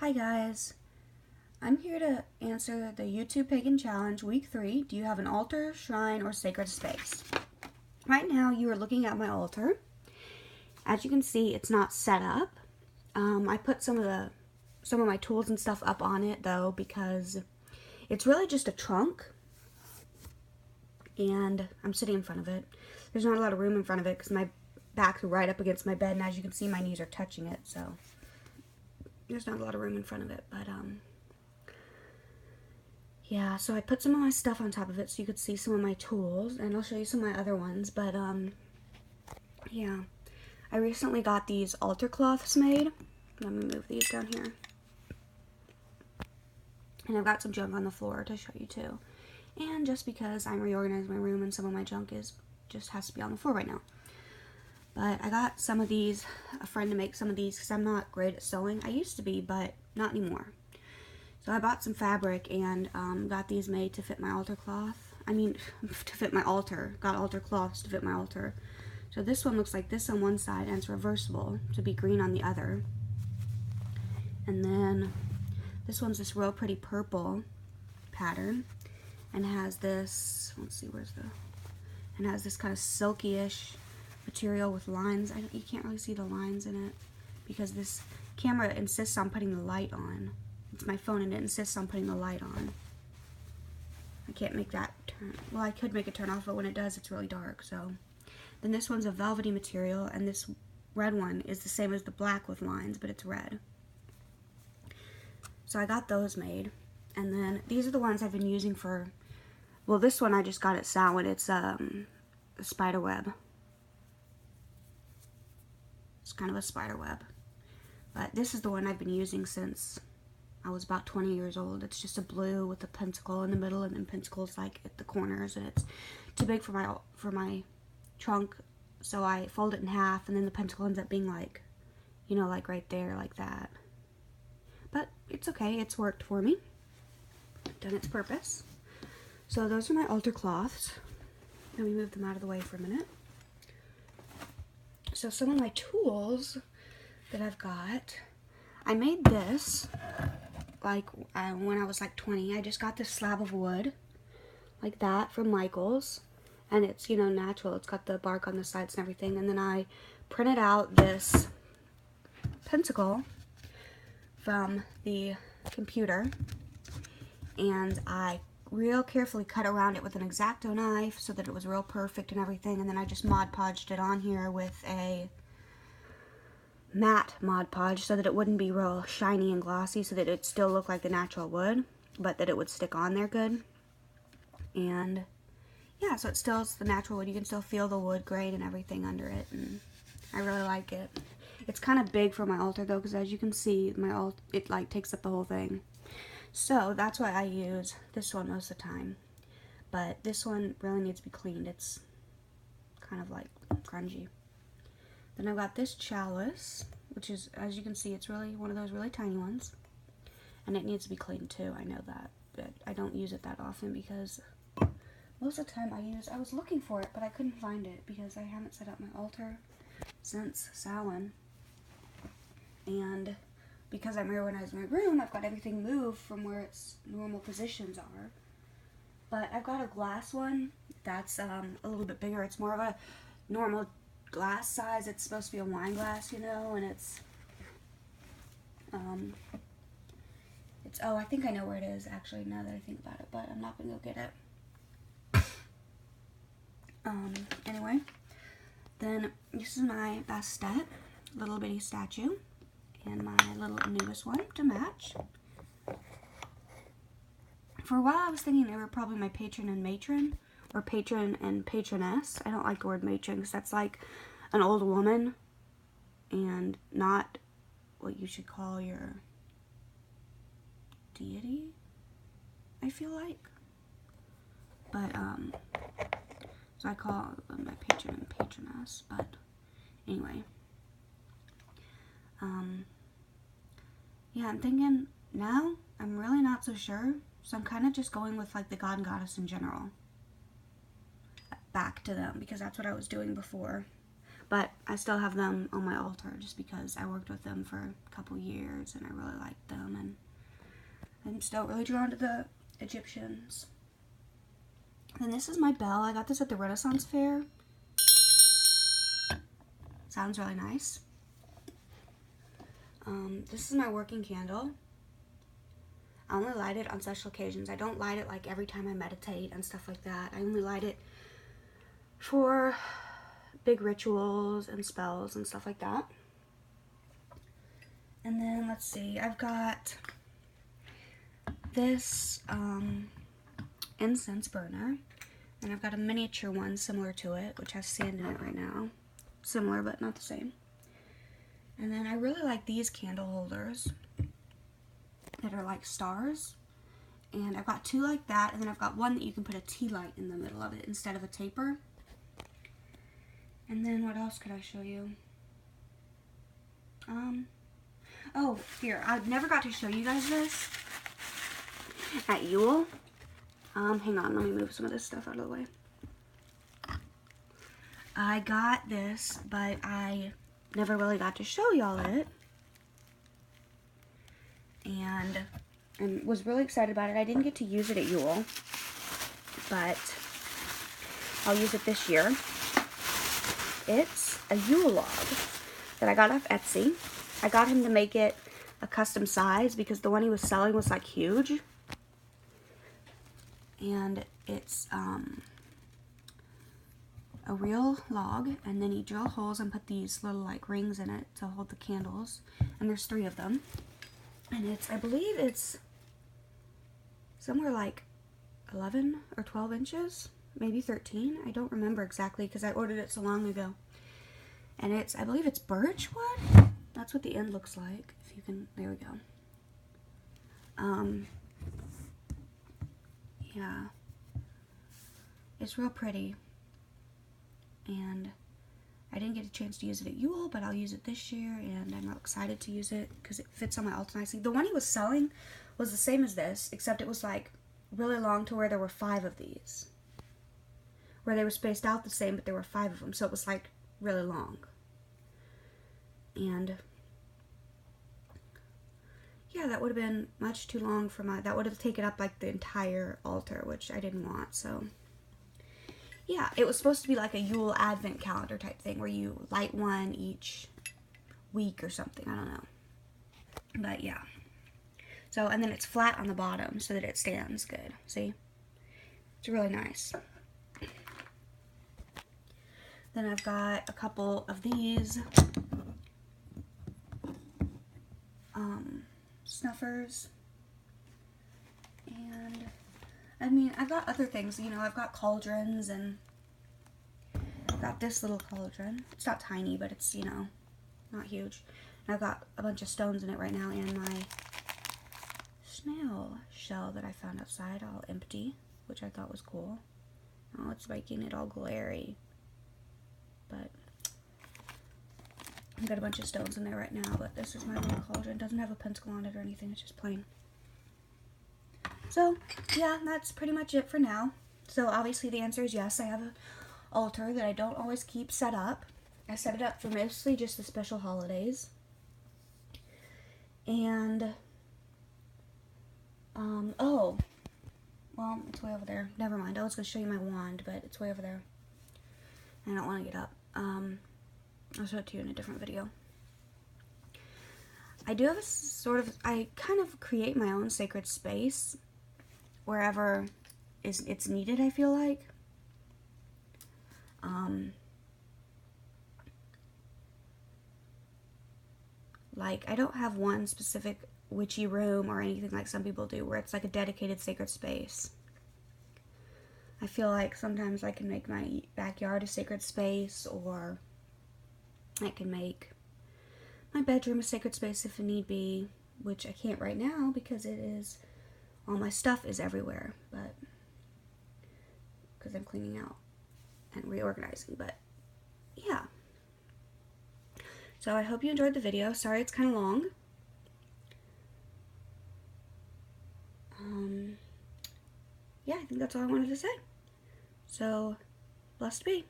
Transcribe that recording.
Hi guys, I'm here to answer the YouTube Pagan Challenge Week 3. Do you have an altar, shrine, or sacred space? Right now you are looking at my altar. As you can see, it's not set up. I put some of my tools and stuff up on it though because it's really just a trunk. And I'm sitting in front of it. There's not a lot of room in front of it because my back's right up against my bed, and as you can see, my knees are touching it, so there's not a lot of room in front of it. But yeah, so I put some of my stuff on top of it so you could see some of my tools, and I'll show you some of my other ones. But yeah, I recently got these altar cloths made. Let me move these down here. And I've got some junk on the floor to show you too. And just because I'm reorganizing my room and some of my junk just has to be on the floor right now. But I got some of these, a friend to make some of these because I'm not great at sewing. I used to be, but not anymore. So I bought some fabric and got these made to fit my altar cloth. I mean, to fit my altar. Got altar cloths to fit my altar. So this one looks like this on one side and it's reversible to be green on the other. And then this one's this real pretty purple pattern and has this, let's see, and has this kind of silky-ish material with lines. You can't really see the lines in it because this camera insists on putting the light on. It's my phone and it insists on putting the light on. I can't make that turn. Well, I could make it turn off, but when it does, it's really dark. So then this one's a velvety material, and this red one is the same as the black with lines, but it's red. So I got those made, and then these are the ones I've been using for, well, this one I just got at Samhain. It's a spider web. It's kind of a spider web. But this is the one I've been using since I was about 20 years old. It's just a blue with a pentacle in the middle and then pentacles like at the corners, and it's too big for my trunk, so I fold it in half, and then the pentacle ends up being like, you know, like right there, like that. But it's okay, it's worked for me. Done its purpose. So those are my altar cloths. Let me move them out of the way for a minute. So some of my tools that I've got, I made this like when I was like 20. I just got this slab of wood like that from Michael's, and it's, you know, natural. It's got the bark on the sides and everything. And then I printed out this pentacle from the computer, and I real carefully cut around it with an X-Acto knife so that it was real perfect and everything, and then I just Mod Podged it on here with a matte Mod Podge so that it wouldn't be real shiny and glossy, so that it still looked like the natural wood, but that it would stick on there good. And yeah, so it still is the natural wood. You can still feel the wood grain and everything under it, and I really like it. It's kind of big for my altar though, because as you can see, it like takes up the whole thing. So that's why I use this one most of the time. But this one really needs to be cleaned. It's kind of like grungy. Then I've got this chalice, which is, as you can see, it's really one of those really tiny ones. And it needs to be cleaned too, I know that. But I don't use it that often because most of the time I was looking for it, but I couldn't find it because I haven't set up my altar since Samhain. And because I'm reorganizing my room, I've got everything moved from where its normal positions are. But I've got a glass one that's a little bit bigger. It's more of a normal glass size. It's supposed to be a wine glass, you know, and it's oh, I think I know where it is actually now that I think about it, but I'm not gonna go get it. Anyway, then this is my Bastet, little bitty statue, and my little newest one to match. For a while I was thinking they were probably my patron and matron, or patron and patroness. I don't like the word matron because that's like an old woman and not what you should call your deity, I feel like. But so I call them my patron and patroness. But anyway, yeah, I'm thinking now I'm really not so sure, so I'm kind of just going with like the god and goddess in general, back to them, because that's what I was doing before. but I still have them on my altar just because I worked with them for a couple years and I really liked them, and I'm still really drawn to the Egyptians. And this is my bell. I got this at the Renaissance Fair. Sounds really nice. This is my working candle. I only light it on special occasions. I don't light it like every time I meditate and stuff like that. I only light it for big rituals and spells and stuff like that. And then let's see, I've got this incense burner, and I've got a miniature one similar to it, which has sand in it right now. Similar but not the same. And then I really like these candle holders that are like stars, and I've got two like that, and then I've got one that you can put a tea light in the middle of it instead of a taper. And then what else could I show you? Oh, here, I never got to show you guys this at Yule. Hang on, let me move some of this stuff out of the way. I got this, but I never really got to show y'all it. And was really excited about it. I didn't get to use it at Yule, but I'll use it this year. It's a Yule Log that I got off Etsy. I got him to make it a custom size because the one he was selling was like huge. And it's a real log, and then you drill holes and put these little like rings in it to hold the candles, and there's 3 of them, and it's, I believe it's somewhere like 11 or 12 inches, maybe 13, I don't remember exactly because I ordered it so long ago. And it's, I believe it's birch wood. That's what the end looks like, if you can, there we go. Yeah, it's real pretty. And I didn't get a chance to use it at Yule, but I'll use it this year, and I'm real excited to use it because it fits on my altar nicely. The one he was selling was the same as this, except it was like really long to where there were 5 of these. Where they were spaced out the same, but there were 5 of them, so it was like really long. And yeah, that would have been much too long for my, that would have taken up like the entire altar, which I didn't want, so. Yeah, it was supposed to be like a Yule Advent calendar type thing where you light one each week or something. I don't know. But yeah. So, and then it's flat on the bottom so that it stands good. See? It's really nice. Then I've got a couple of these snuffers. And I mean, I've got other things, you know, I've got cauldrons, and I've got this little cauldron. It's not tiny, but it's, you know, not huge. And I've got a bunch of stones in it right now, and my snail shell that I found outside all empty, which I thought was cool. Oh, it's making it all glary. But I've got a bunch of stones in there right now, but this is my little cauldron. It doesn't have a pentacle on it or anything, it's just plain. So, yeah, that's pretty much it for now. So, obviously the answer is yes, I have an altar that I don't always keep set up. I set it up for mostly just the special holidays. And, oh, well, it's way over there. Never mind, I was going to show you my wand, but it's way over there. I don't want to get up. I'll show it to you in a different video. I do have a sort of, I kind of create my own sacred space wherever it's needed, I feel like. Like, I don't have one specific witchy room or anything like some people do where it's like a dedicated sacred space. I feel like sometimes I can make my backyard a sacred space, or I can make my bedroom a sacred space if it need be, which I can't right now because it is, all my stuff is everywhere, but because I'm cleaning out and reorganizing, but yeah. So I hope you enjoyed the video. Sorry it's kind of long. Yeah, I think that's all I wanted to say. So, blessed be.